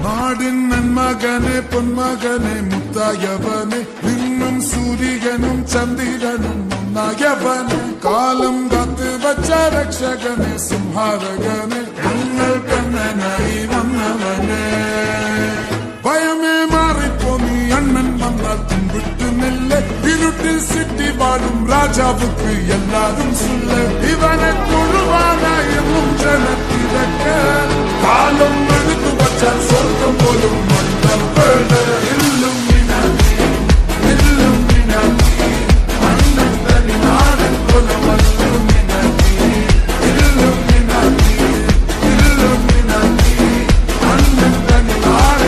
നാടിൻ നന്മകനെ പൊന്മകനെ മുത്തായവനെ നിന്നും സൂര്യനും ചന്ദ്രനും ഒന്നായവനെ കാലം കാത്ത് വച്ച രക്ഷകനെ സംഹാരകനെ ഞങ്ങൾ കണ്ണനായി വന്നവനെ ഭയമേ മാറിപ്പോ നീ അണ്ണൻ വന്നാൽ പിൻവിട്ടുന്നില്ല ഇരുട്ടിൽ സിറ്റി വാഴും രാജാവുക്ക് എല്ലാരും സുല്ല ഇവനെ തൊഴുവാനായെന്നും ജനത്തിരക്ക് കാലം എടുത്തു വച്ചാൽ സ്വർഗം പോലും